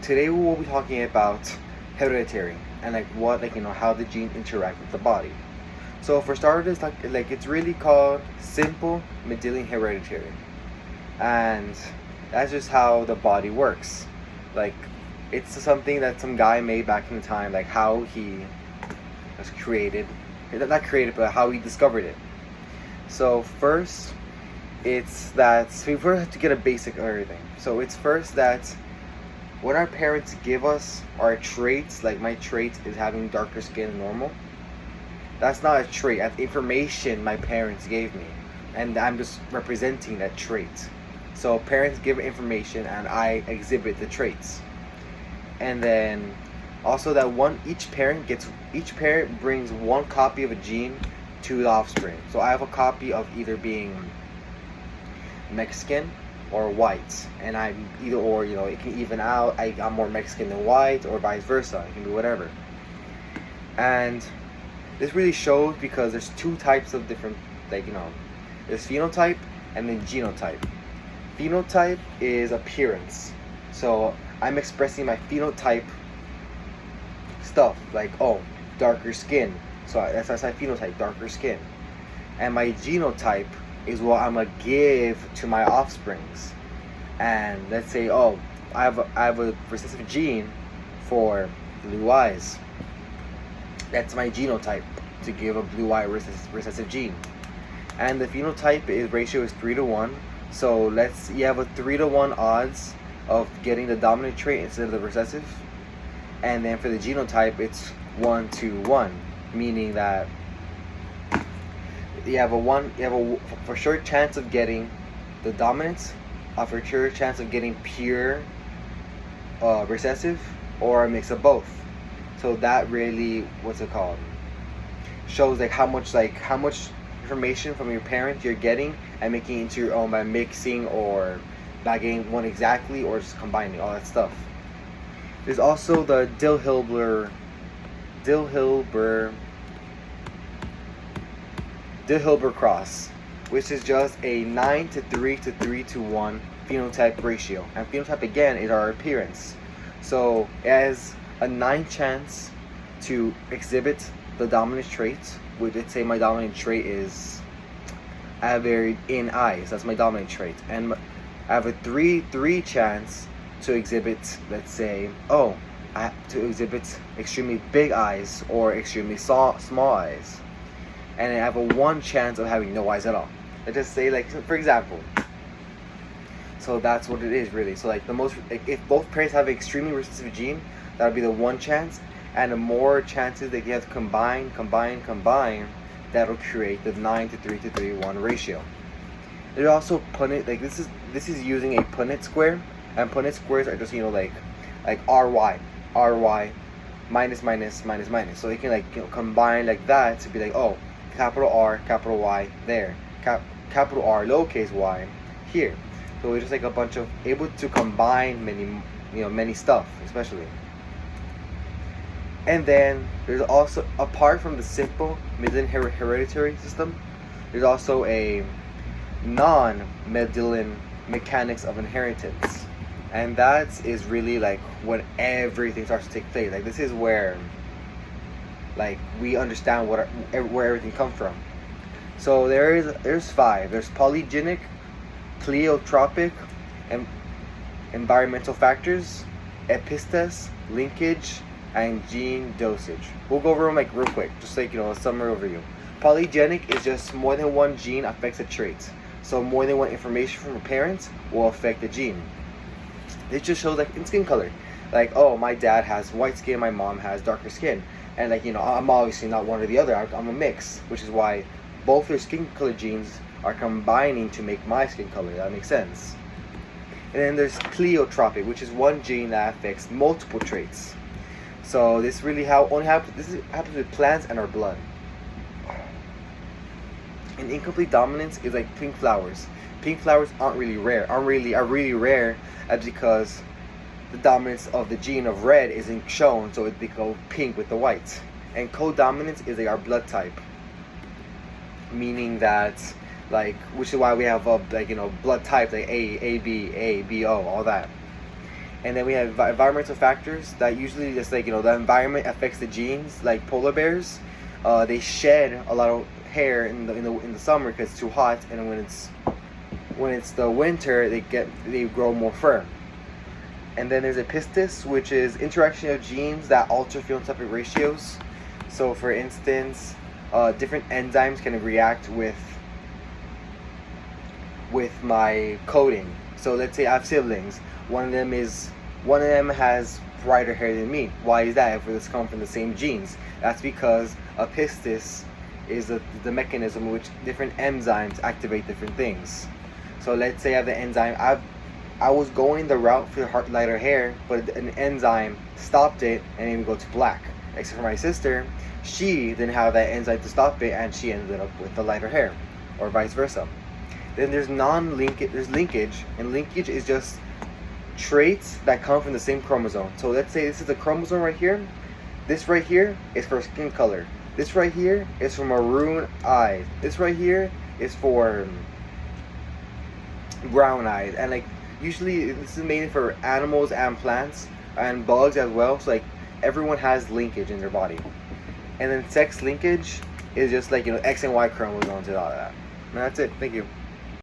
today we will be talking about hereditary and how the genes interact with the body. So for starters, it's really called simple Mendelian hereditary, and that's just how the body works. Like, it's something that some guy made back in the time, like how he was created, not created, but how he discovered it. So first, it's that we first have to get a basic of everything. So it's first that when our parents give us our traits, like my trait is having darker skin than normal, that's not a trait. That's information my parents gave me, and I'm just representing that trait. So parents give information, and I exhibit the traits. And then also that each parent brings one copy of a gene to the offspring. So I have a copy of either being Mexican or white, and I'm either or. It can even out. I'm more Mexican than white, or vice versa. It can be whatever. And this really shows because there's two types of different, there's phenotype and then genotype. Phenotype is appearance. So I'm expressing my phenotype stuff, darker skin. So that's my phenotype, darker skin. And my genotype is what I'm gonna give to my offsprings. And let's say, I have a recessive gene for blue eyes. That's my genotype, to give a blue eye recessive gene. And the phenotype ratio is 3-1. So you have a 3-1 odds of getting the dominant trait instead of the recessive. And then for the genotype, it's 1-1, meaning that you have a for sure chance of getting the dominance, a for sure chance of getting pure recessive, or a mix of both. So that really, shows how much information from your parents you're getting and making it into your own by mixing or by getting one exactly or just combining all that stuff. There's also the Dill-Hilber cross, which is just a 9-3 to 3-1 phenotype ratio. And phenotype again is our appearance. So it has a 9 chance to exhibit the dominant trait. Let's say my dominant trait is I have very in eyes. That's my dominant trait, and I have a 3 chance to exhibit. Let's say I have to exhibit extremely big eyes or extremely small eyes, and I have a 1 chance of having no eyes at all. Let's just say, for example. So that's what it is really. So if both parents have an extremely recessive gene, that would be the 1 chance. And the more chances that you have to combine, that'll create the 9-3 to 3-1 ratio. There's also Punnett, this is using a Punnett square, and Punnett squares are just ry minus. So you can combine like that to be capital R, capital Y there, capital R, lowercase y here. So it's just a bunch of able to combine many stuff, especially. And then there's also, apart from the simple Mendelian hereditary system, there's also a non-Mendelian mechanics of inheritance, and that is really when everything starts to take place. This is where we understand where everything comes from. So there's 5. There's polygenic, pleiotropic, and environmental factors, epistas, linkage, and gene dosage. We'll go over them real quick, just a summary overview. Polygenic is just more than one gene affects a trait. So more than one information from your parents will affect the gene. It just shows in skin color. My dad has white skin, my mom has darker skin. And I'm obviously not one or the other. I'm a mix, which is why both their skin color genes are combining to make my skin color. That makes sense. And then there's pleiotropic, which is one gene that affects multiple traits. So this really happens with plants and our blood. And incomplete dominance is like pink flowers. Pink flowers aren't really rare. Are really rare because the dominance of the gene of red isn't shown, so it becomes pink with the white. And co-dominance is our blood type, meaning that which is why we have blood types A, AB, A, B, O, all that. And then we have environmental factors that usually just like, the environment affects the genes. Like polar bears, they shed a lot of hair in the summer because it's too hot, and when it's the winter, they grow more fur. And then there's epistis, which is interaction of genes that alter phenotypic ratios. So for instance, different enzymes can react with my coding. So let's say I have siblings. One of them has brighter hair than me. Why is that? If this come from the same genes, that's because epistis is the mechanism in which different enzymes activate different things. So let's say I have the enzyme. I was going the route for lighter hair, but an enzyme stopped it and made me go to black. Except for my sister, she didn't have that enzyme to stop it, and she ended up with the lighter hair, or vice versa. Then there's there's linkage, and linkage is just traits that come from the same chromosome. So let's say this is a chromosome right here. This right here is for skin color. This right here is for maroon eyes. This right here is for brown eyes. And like usually this is mainly for animals and plants and bugs as well. So like everyone has linkage in their body. And then sex linkage is just like X and Y chromosomes and all that. And that's it. Thank you.